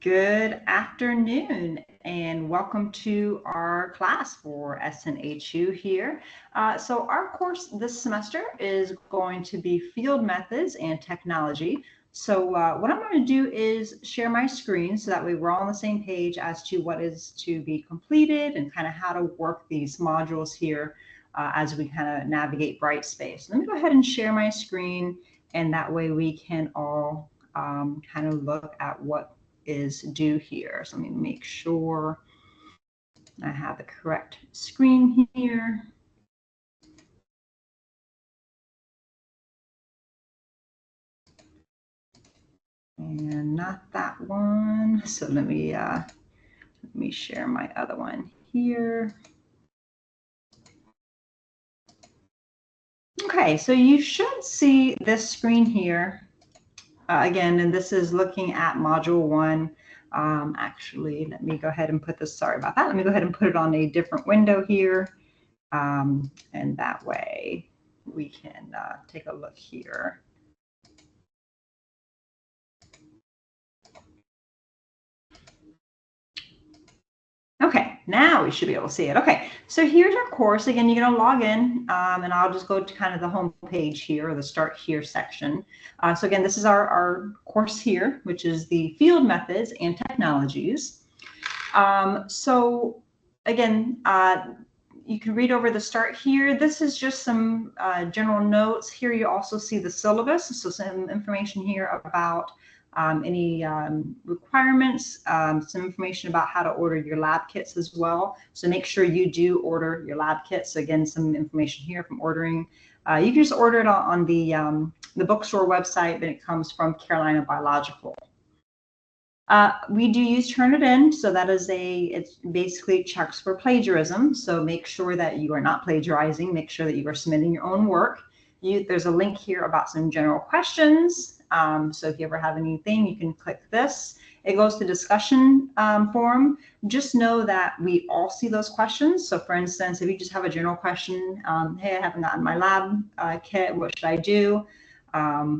Good afternoon and welcome to our class for SNHU here. So our course this semester is going to be Field Methods and Technology. So what I'm going to do is share my screen so that way we're all on the same page as to what is to be completed and kind of how to work these modules here as we kind of navigate Brightspace. Let me go ahead and share my screen, and that way we can all kind of look at what is due here. So let me make sure I have the correct screen here. And not that one. So let me share my other one here. Okay, so you should see this screen here again, and this is looking at Module 1. Actually, let me go ahead and put this, sorry about that. Let me go ahead and put it on a different window here. And that way we can take a look here. Okay, now we should be able to see it. Okay, so here's our course. Again, you're going to log in, and I'll just go to kind of the home page here, or the Start Here section. So again, this is our course here, which is the Field Methods and Technologies. So again, you can read over the Start Here. This is just some general notes. Here you also see the syllabus, so some information here about any requirements, some information about how to order your lab kits as well. So make sure you do order your lab kits. So again, some information here from ordering. You can just order it on the bookstore website, but it comes from Carolina Biological. We do use Turnitin, so that is it basically checks for plagiarism. So make sure that you are not plagiarizing. Make sure that you are submitting your own work. There's a link here about some general questions. So if you ever have anything, you can click this. It goes to discussion forum. Just know that we all see those questions. So for instance, if you just have a general question, hey, I haven't gotten my lab kit, what should I do?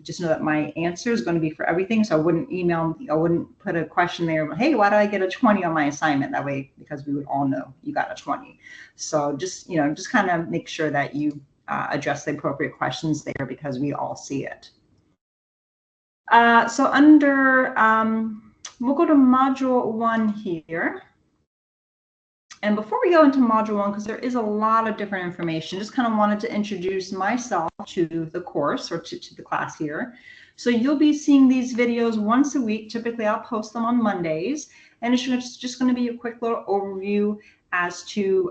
Just know that my answer is going to be for everything. So I wouldn't put a question there, hey, why did I get a 20 on my assignment? That way, because we would all know you got a 20. So just kind of make sure that you address the appropriate questions there, because we all see it. So under, we'll go to Module 1 here. And before we go into Module 1, because there is a lot of different information, just kind of wanted to introduce myself to the course, or to the class here. So you'll be seeing these videos once a week. Typically, I'll post them on Mondays. And it's just going to be a quick little overview as to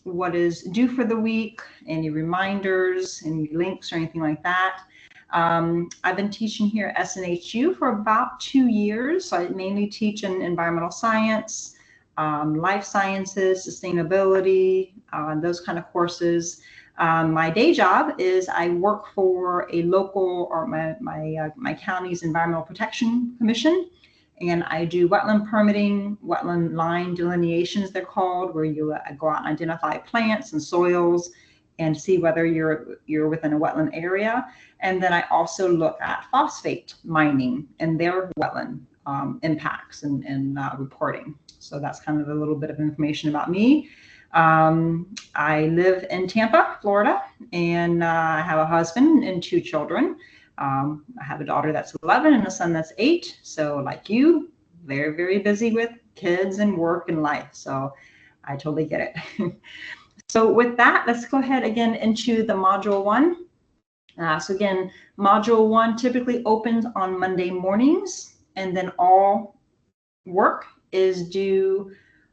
what is due for the week, any reminders, any links, or anything like that. I've been teaching here at SNHU for about 2 years. So I mainly teach in environmental science, life sciences, sustainability, those kind of courses. My day job is I work for a local, or my county's Environmental Protection Commission, and I do wetland permitting, wetland line delineations, they're called, where you go out and identify plants and soils and see whether you're within a wetland area. And then I also look at phosphate mining and their wetland impacts and reporting. So that's kind of a little bit of information about me. I live in Tampa, Florida, and I have a husband and 2 children. I have a daughter that's 11 and a son that's 8. So like you, very, very busy with kids and work and life. So I totally get it. So with that, let's go ahead again into the Module 1. So again, Module 1 typically opens on Monday mornings, and then all work is due,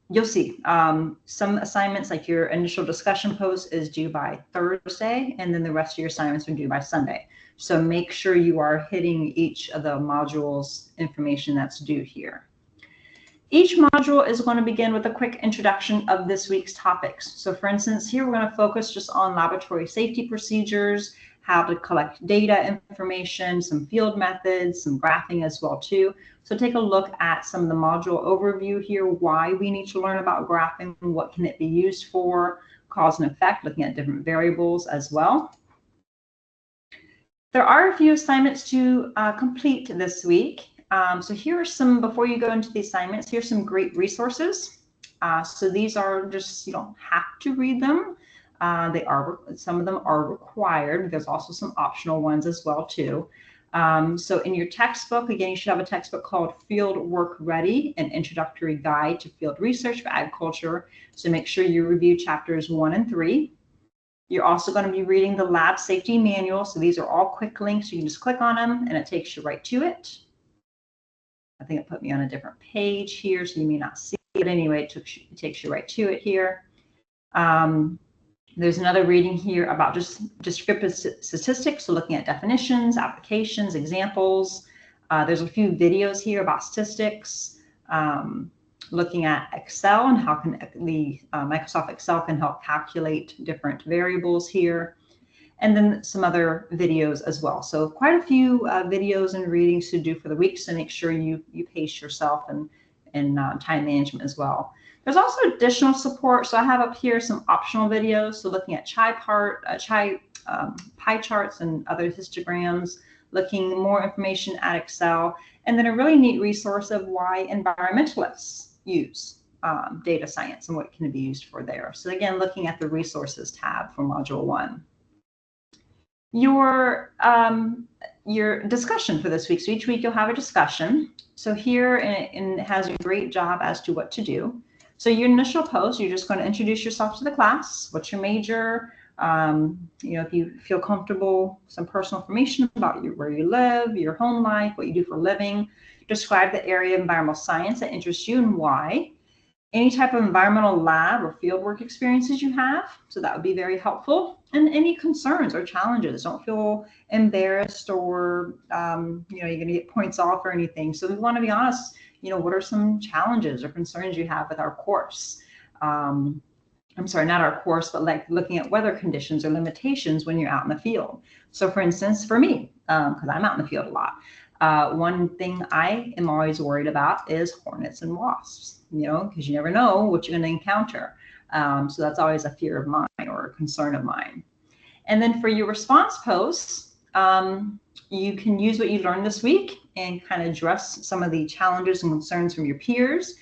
you'll see some assignments, like your initial discussion post, is due by Thursday, and then the rest of your assignments are due by Sunday. So make sure you are hitting each of the modules information that's due here. Each module is going to begin with a quick introduction of this week's topics. So for instance, here we're going to focus just on laboratory safety procedures, how to collect data information, some field methods, some graphing as well too. So take a look at some of the module overview here, why we need to learn about graphing, what can it be used for, cause and effect, looking at different variables as well. There are a few assignments to complete this week. So here are some, before you go into the assignments, here's some great resources. So these are just, you don't have to read them. Some of them are required. There's also some optional ones as well too. So in your textbook, again, you should have a textbook called Field Work Ready, an introductory guide to field research for agriculture. So make sure you review chapters 1 and 3. You're also going to be reading the lab safety manual. So these are all quick links. You can just click on them and it takes you right to it. I think it put me on a different page here, so you may not see it. Anyway, it takes you right to it here. There's another reading here about just descriptive statistics, so looking at definitions, applications, examples. There's a few videos here about statistics, looking at Excel and how can the Microsoft Excel can help calculate different variables here. And then some other videos as well. So quite a few videos and readings to do for the week. So make sure you pace yourself and time management as well. There's also additional support. So I have up here some optional videos. So looking at pie charts and other histograms, looking more information at Excel, and then a really neat resource of why environmentalists use data science and what can be used for there. So again, looking at the resources tab for Module 1. Your discussion for this week. So each week you'll have a discussion. So here and it has a great job as to what to do. So your initial post, you're just going to introduce yourself to the class. What's your major? If you feel comfortable, some personal information about where you live, your home life, what you do for a living. Describe the area of environmental science that interests you and why. Any type of environmental lab or fieldwork experiences you have. So that would be very helpful. And any concerns or challenges. Don't feel embarrassed or, you're going to get points off or anything. So we want to be honest, what are some challenges or concerns you have with our course? I'm sorry, not our course, but like looking at weather conditions or limitations when you're out in the field. So for instance, for me, because I'm out in the field a lot, one thing I am always worried about is hornets and wasps, because you never know what you're going to encounter. So that's always a fear of mine or a concern of mine. And then for your response posts, you can use what you learned this week and kind of address some of the challenges and concerns from your peers.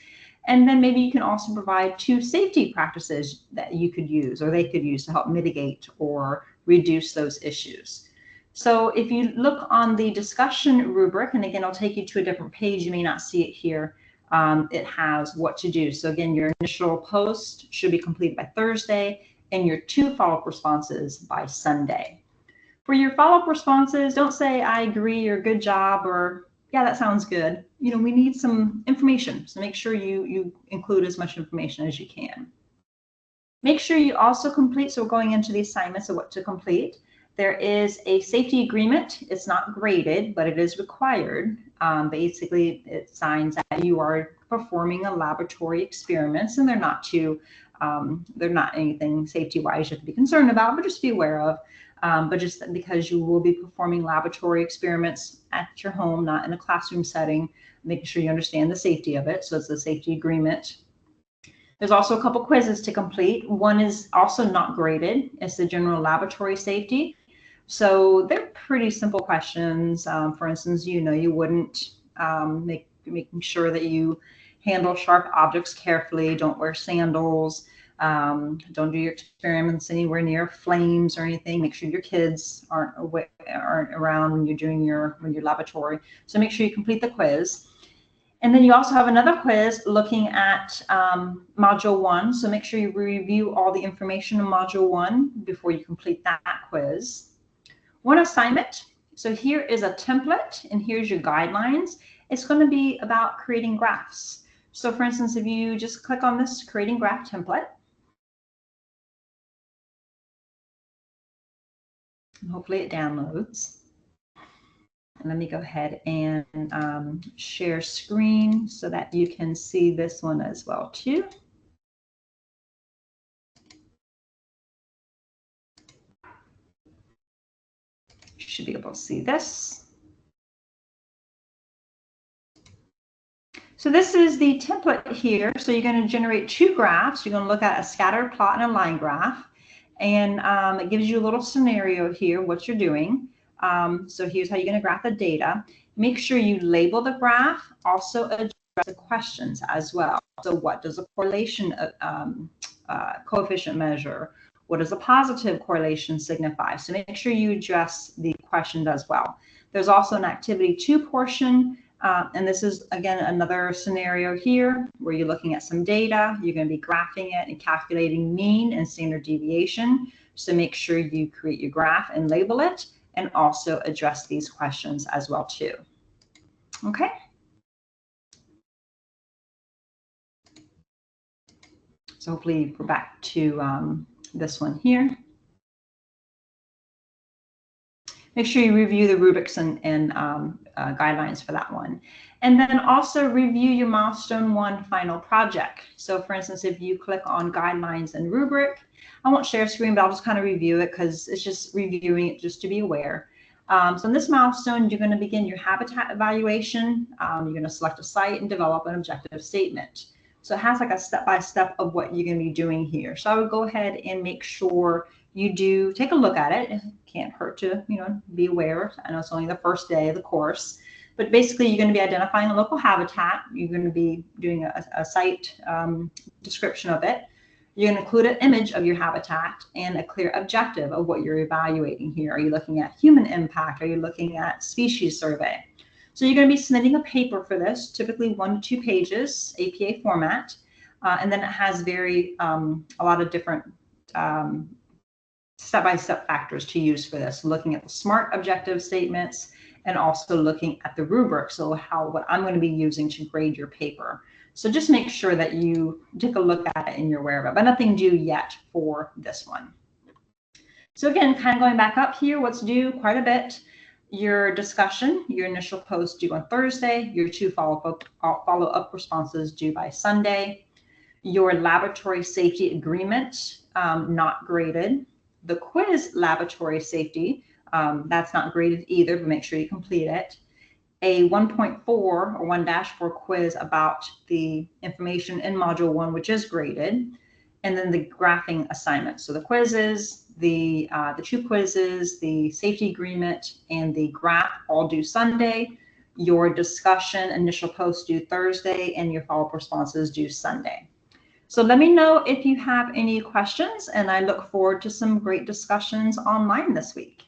And then maybe you can also provide 2 safety practices that you could use or they could use to help mitigate or reduce those issues. So if you look on the discussion rubric, and again, I'll take you to a different page, you may not see it here, it has what to do. So again, your initial post should be completed by Thursday and your 2 follow-up responses by Sunday. For your follow-up responses, don't say, I agree, or good job, or yeah, that sounds good. We need some information. So make sure you include as much information as you can. Make sure you also complete, so we're going into the assignments of what to complete. There is a safety agreement. It's not graded, but it is required. Basically, it signs that you are performing a laboratory experiments, and they're not anything safety-wise you have to be concerned about, but just be aware of. But just because you will be performing laboratory experiments at your home, not in a classroom setting, making sure you understand the safety of it. So it's a safety agreement. There's also a couple quizzes to complete. One is also not graded. It's the general laboratory safety. So they're pretty simple questions. For instance, you wouldn't making sure that you handle sharp objects carefully. Don't wear sandals. Don't do your experiments anywhere near flames or anything. Make sure your kids aren't around when you're doing your laboratory. So make sure you complete the quiz. And then you also have another quiz looking at Module 1. So make sure you review all the information in Module 1 before you complete that quiz. One assignment. So here is a template, and here's your guidelines. It's going to be about creating graphs. So for instance, if you just click on this creating graph template, and hopefully it downloads. And let me go ahead and share screen so that you can see this one as well too. You should be able to see this. So this is the template here. So you're going to generate 2 graphs. You're going to look at a scatter plot and a line graph. And it gives you a little scenario here, what you're doing. So here's how you're going to graph the data. Make sure you label the graph, also address the questions as well. So what does a correlation coefficient measure? What does a positive correlation signify? So make sure you address the questions as well. There's also an activity 2 portion, and this is, again, another scenario here where you're looking at some data. You're going to be graphing it and calculating mean and standard deviation. So make sure you create your graph and label it, and also address these questions as well too. Okay. So hopefully we're back to this one here. Make sure you review the rubrics and guidelines for that one. And then also review your milestone 1 final project. So for instance, if you click on guidelines and rubric, I won't share screen, but I'll just kind of review it because it's just reviewing it just to be aware. So in this milestone, you're going to begin your habitat evaluation. You're going to select a site and develop an objective statement. So it has like a step-by-step of what you're going to be doing here. So I would go ahead and make sure you do take a look at it. It can't hurt to, be aware. I know it's only the first day of the course, but basically you're going to be identifying a local habitat. You're going to be doing a site description of it. You're going to include an image of your habitat and a clear objective of what you're evaluating here. Are you looking at human impact? Are you looking at species survey? So you're going to be submitting a paper for this, typically 1 to 2 pages, APA format, and then it has a lot of different step-by-step factors to use for this, looking at the SMART objective statements and also looking at the rubric, so what I'm going to be using to grade your paper. So just make sure that you take a look at it and you're aware of it, but nothing due yet for this one. So again, kind of going back up here, what's due quite a bit. Your discussion, your initial post due on Thursday, your 2 follow-up responses due by Sunday, your laboratory safety agreement, not graded. The quiz laboratory safety, that's not graded either, but make sure you complete it. A 1.4 or 1-4 quiz about the information in Module 1, which is graded, and then the graphing assignment. So the quizzes, the 2 quizzes, the safety agreement, and the graph all due Sunday. Your discussion initial post due Thursday, and your follow-up responses due Sunday. So let me know if you have any questions, and I look forward to some great discussions online this week.